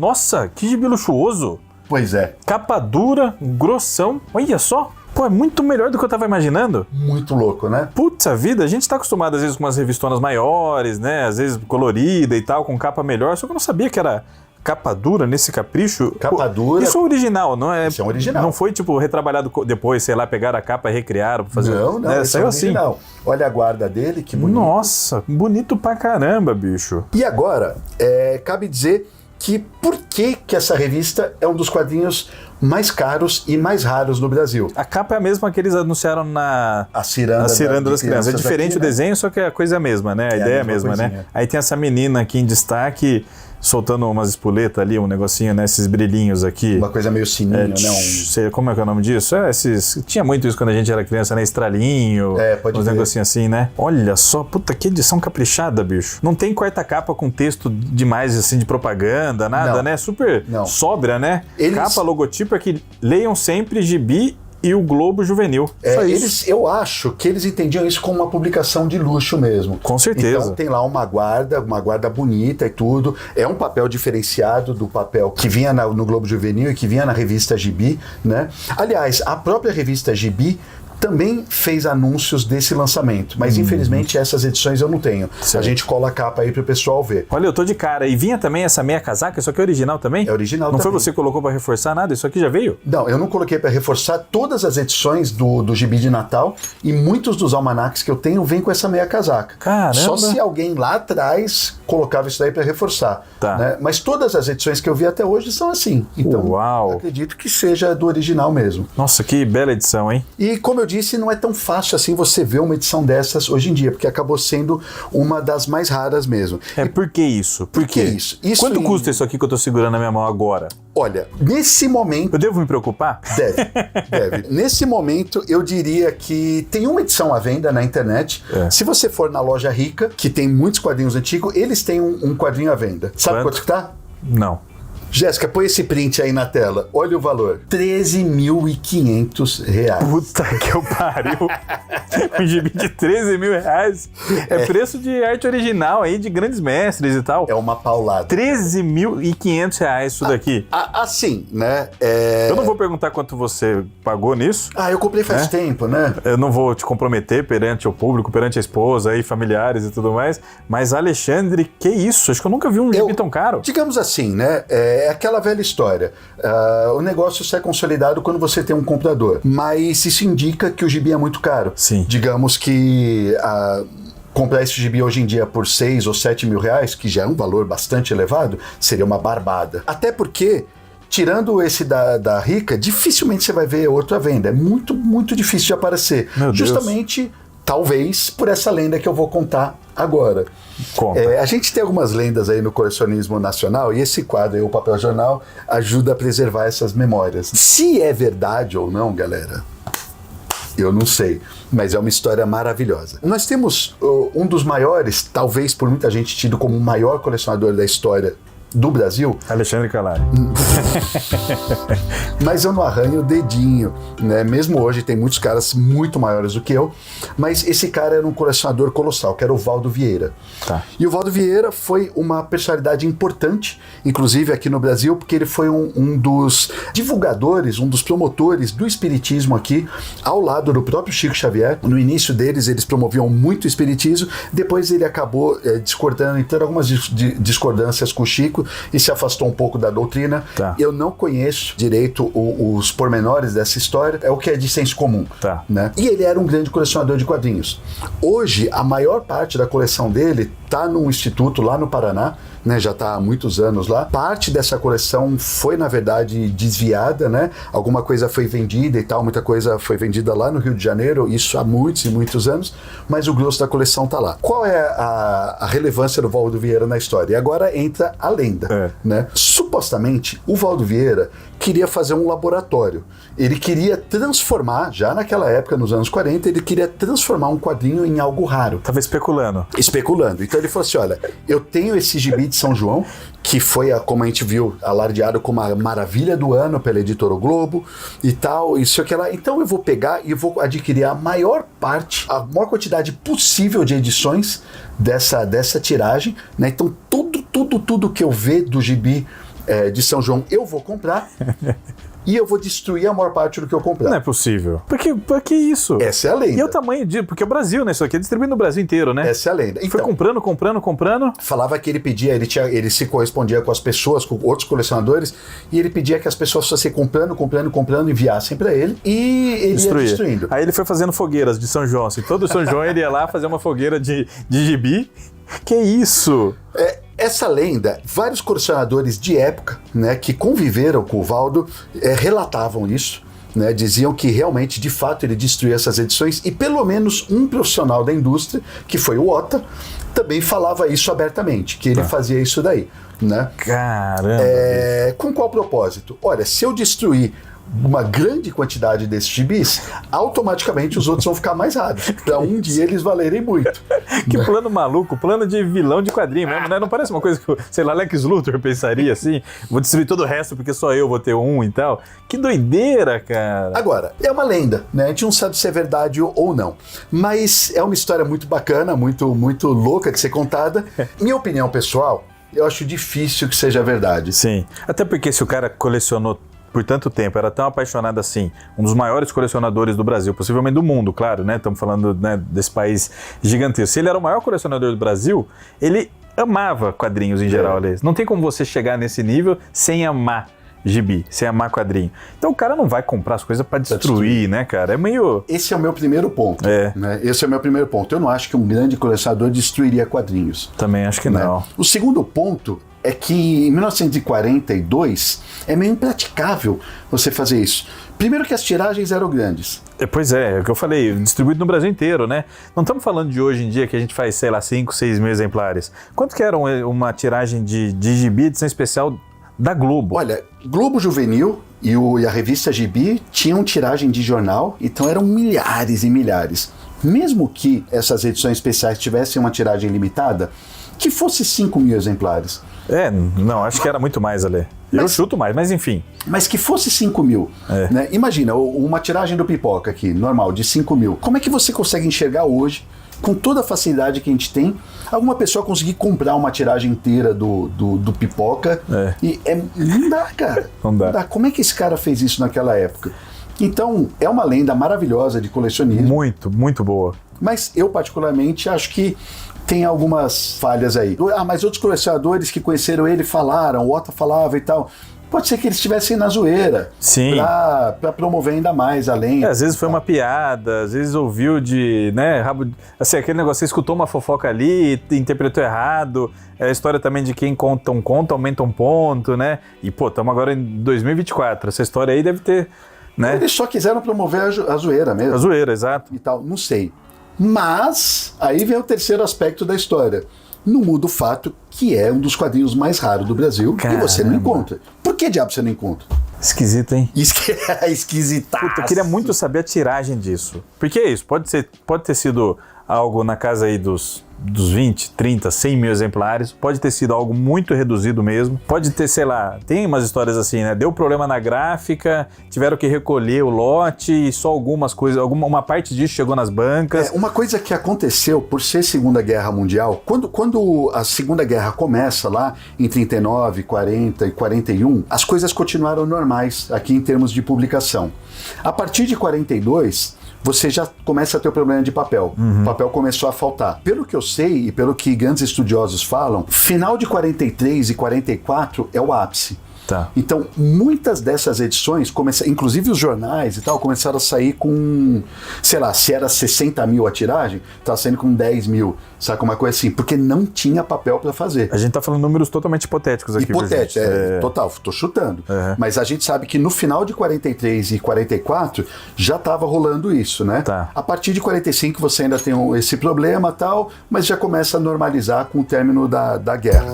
Nossa, que gibi luxuoso. Pois é. Capa dura, grossão. Olha só. Pô, é muito melhor do que eu tava imaginando. Muito louco, né? Putz, a vida, a gente tá acostumado às vezes com umas revistonas maiores, né? Às vezes colorida e tal, com capa melhor. Só que eu não sabia que era capa dura nesse capricho. Capa dura. Isso é original, não é? Isso é original. Não foi, tipo, retrabalhado depois, sei lá, pegaram a capa e recriaram pra fazer. Não, né? isso Saiu é assim. original. Olha a guarda dele, que bonito. Nossa, bonito pra caramba, bicho. E agora, cabe dizer que por que essa revista é um dos quadrinhos mais caros e mais raros no Brasil. A capa é a mesma que eles anunciaram na A ciranda das crianças. É diferente aqui, o desenho, só que a coisa é a mesma, né? A ideia é a mesma, né? Aí tem essa menina aqui em destaque, soltando umas espoletas ali, um negocinho, né? Esses brilhinhos aqui. Uma coisa meio sininho, né? Como é que é o nome disso? Tinha muito isso quando a gente era criança, né? Estralinho, uns negocinhos assim, né? Olha só, puta, que edição caprichada, bicho. Não tem quarta capa com texto demais, assim, de propaganda, nada, né? Super sóbria, né? Capa, logotipo, é que leiam sempre gibi e o Globo Juvenil. Só isso. Eu acho que eles entendiam isso como uma publicação de luxo mesmo. Com certeza. Então tem lá uma guarda bonita e tudo. É um papel diferenciado do papel que vinha no Globo Juvenil e que vinha na revista Gibi, né? Aliás, a própria revista Gibi também fez anúncios desse lançamento, mas infelizmente essas edições eu não tenho. Certo. A gente cola a capa aí pro pessoal ver. Olha, eu tô de cara. E vinha também essa meia casaca? Isso aqui é original também? É original não também. Não foi você que colocou pra reforçar nada? Isso aqui já veio? Não, eu não coloquei pra reforçar. Todas as edições do Gibi de Natal e muitos dos almanacs que eu tenho vêm com essa meia casaca. Caramba! Só se alguém lá atrás colocava isso daí pra reforçar. Tá. Né? Mas todas as edições que eu vi até hoje são assim. Então, uau! Acredito que seja do original mesmo. Nossa, que bela edição, hein? E como eu disse, não é tão fácil assim você ver uma edição dessas hoje em dia, porque acabou sendo uma das mais raras mesmo. Por que isso? Por que isso? Quanto custa isso aqui que eu tô segurando na minha mão agora? Olha, nesse momento... Eu devo me preocupar? Deve. Nesse momento, eu diria que tem uma edição à venda na internet. Se você for na Loja Rica, que tem muitos quadrinhos antigos, eles têm um quadrinho à venda. Sabe quanto que tá? Não. Jéssica, põe esse print aí na tela. Olha o valor. R$13.500. Puta que eu pariu. Um gibi de R$13.000. É preço de arte original aí, de grandes mestres e tal. É uma paulada. R$13.500 isso daqui. Assim, né? Eu não vou perguntar quanto você pagou nisso. Eu comprei faz tempo, né? Eu não vou te comprometer perante o público, perante a esposa e familiares e tudo mais. Mas, Alexandre, que isso? Acho que eu nunca vi um gibi tão caro. Digamos assim, né? É aquela velha história. O negócio sai consolidado quando você tem um comprador. Mas isso indica que o gibi é muito caro. Sim. Digamos que comprar esse gibi hoje em dia por 6 ou 7 mil reais, que já é um valor bastante elevado, seria uma barbada. Até porque, tirando esse da Rica, dificilmente você vai ver outro à venda. É muito, muito difícil de aparecer. Meu Deus. Justamente, talvez, por essa lenda que eu vou contar agora. A gente tem algumas lendas aí no colecionismo nacional e esse quadro aí, o Papel Jornal, ajuda a preservar essas memórias. Se é verdade ou não, galera, eu não sei, mas é uma história maravilhosa. Nós temos um dos maiores, talvez por muita gente tido como o maior colecionador da história do Brasil. Alexandre Calari. Mas eu não arranho o dedinho, né? Mesmo hoje tem muitos caras muito maiores do que eu, mas esse cara era um colecionador colossal, que era o Valdo Vieira. Tá. E o Valdo Vieira foi uma personalidade importante, inclusive aqui no Brasil, porque ele foi um dos divulgadores, um dos promotores do espiritismo aqui, ao lado do próprio Chico Xavier. No início deles, eles promoviam muito o espiritismo, depois ele acabou discordando, então algumas discordâncias com o Chico, e se afastou um pouco da doutrina. Tá. Eu não conheço direito os pormenores dessa história, é o que é de senso comum. Tá. Né? E ele era um grande colecionador de quadrinhos. Hoje, a maior parte da coleção dele está num instituto lá no Paraná, né, já está há muitos anos lá. Parte dessa coleção foi, na verdade, desviada, né? Alguma coisa foi vendida e tal, muita coisa foi vendida lá no Rio de Janeiro, isso há muitos e muitos anos, mas o grosso da coleção está lá. Qual é a relevância do Valdo Vieira na história? E agora entra a lenda, né? Supostamente, o Valdo Vieira queria fazer um laboratório. Ele queria transformar, já naquela época, nos anos 40, ele queria transformar um quadrinho em algo raro. Tava especulando. Então ele falou assim, olha, eu tenho esse gibi de São João, que foi, como a gente viu, alardeado como a maravilha do ano pela editora O Globo e tal, isso aqui lá. Então eu vou pegar e vou adquirir a maior quantidade possível de edições dessa tiragem, né? Então tudo que eu ver do gibi de São João eu vou comprar e eu vou destruir a maior parte do que eu comprar. Não é possível. Por que isso? Essa é a lenda. E é o tamanho porque é o Brasil, né? Isso aqui é distribuído no Brasil inteiro, né? Essa é a lenda. Foi comprando. Falava que ele pedia, ele se correspondia com as pessoas, com outros colecionadores, e ele pedia que as pessoas fossem comprando, enviassem para ele, e ele ia destruindo. Aí ele foi fazendo fogueiras de São João. Assim, todo São João ele ia lá fazer uma fogueira de gibi. Que isso? Essa lenda, vários colecionadores de época, né, que conviveram com o Valdo, relatavam isso, né, diziam que realmente, de fato, ele destruiu essas edições, e pelo menos um profissional da indústria, que foi o Ota, também falava isso abertamente, que ele fazia isso daí. Né? Caramba! Com qual propósito? Olha, se eu destruir uma grande quantidade desses gibis, automaticamente os outros vão ficar mais raros, para um dia eles valerem muito. Que plano maluco, plano de vilão de quadrinho mesmo, né? Não parece uma coisa que, sei lá, Lex Luthor pensaria assim, vou destruir todo o resto porque só eu vou ter um e tal. Que doideira, cara! Agora, é uma lenda, né? A gente não sabe se é verdade ou não, mas é uma história muito bacana, muito, muito louca de ser contada. Minha opinião pessoal, eu acho difícil que seja verdade. Sim, até porque se o cara colecionou por tanto tempo, era tão apaixonado assim, um dos maiores colecionadores do Brasil, possivelmente do mundo, claro, né? Estamos falando, né, desse país gigantesco. Se ele era o maior colecionador do Brasil, ele amava quadrinhos em geral, aliás. Não tem como você chegar nesse nível sem amar gibi, sem amar quadrinho. Então o cara não vai comprar as coisas para destruir, né, cara? É meio... Esse é o meu primeiro ponto. Né? Esse é o meu primeiro ponto. Eu não acho que um grande colecionador destruiria quadrinhos. Também acho que não. O segundo ponto é que em 1942 é meio impraticável você fazer isso. Primeiro que as tiragens eram grandes. Pois é o que eu falei, distribuído no Brasil inteiro, né? Não estamos falando de hoje em dia que a gente faz, sei lá, 5, 6 mil exemplares. Quanto que era uma tiragem de gibi, edição especial da Globo? Olha, Globo Juvenil e a revista Gibi tinham tiragem de jornal, então eram milhares e milhares. Mesmo que essas edições especiais tivessem uma tiragem limitada, que fosse 5 mil exemplares. Não, acho que era muito mais, Ale. Eu chuto mais, mas enfim. Mas que fosse 5 mil. Né? Imagina, uma tiragem do Pipoca aqui, normal, de 5 mil. Como é que você consegue enxergar hoje, com toda a facilidade que a gente tem, alguma pessoa conseguir comprar uma tiragem inteira do Pipoca? Não dá, cara. Não dá. Como é que esse cara fez isso naquela época? Então, é uma lenda maravilhosa de colecionismo. Muito, muito boa. Mas eu, particularmente, acho que tem algumas falhas aí. Mas outros colecionadores que conheceram ele falaram, o Ota falava e tal. Pode ser que eles estivessem na zoeira. Sim. Pra promover ainda mais a lenda. Às vezes foi uma piada, às vezes ouviu de, né, assim, aquele negócio, você escutou uma fofoca ali e interpretou errado. É a história também de quem conta um conto, aumenta um ponto, né? E, pô, estamos agora em 2024. Essa história aí deve ter, né? Eles só quiseram promover a zoeira mesmo. A zoeira, exato. E tal, não sei. Mas, aí vem o terceiro aspecto da história. Não muda o fato que é um dos quadrinhos mais raros do Brasil. Caramba. E você não encontra. Por que diabo você não encontra? Esquisito, hein? Esquisitaço. Puta, eu queria muito saber a tiragem disso. Porque é isso, pode ter sido algo na casa aí dos 20, 30, 100 mil exemplares, pode ter sido algo muito reduzido mesmo, pode ter, sei lá, tem umas histórias assim, né, deu problema na gráfica, tiveram que recolher o lote e só algumas coisas, uma parte disso chegou nas bancas. Uma coisa que aconteceu por ser Segunda Guerra Mundial, quando a Segunda Guerra começa lá em 39, 40 e 41, as coisas continuaram normais aqui em termos de publicação. A partir de 42, você já começa a ter o problema de papel. O papel começou a faltar. Pelo que eu sei e pelo que grandes estudiosos falam, final de 43 e 44 é o ápice. Tá. Então, muitas dessas edições, inclusive os jornais e tal, começaram a sair com, sei lá, se era 60 mil a tiragem, estava saindo com 10 mil, saca? Uma coisa assim, porque não tinha papel para fazer. A gente tá falando números totalmente hipotéticos aqui. Hipotético, total, tô chutando. Mas a gente sabe que no final de 43 e 44 já estava rolando isso, né? Tá. A partir de 45 você ainda tem esse problema e tal, mas já começa a normalizar com o término da guerra.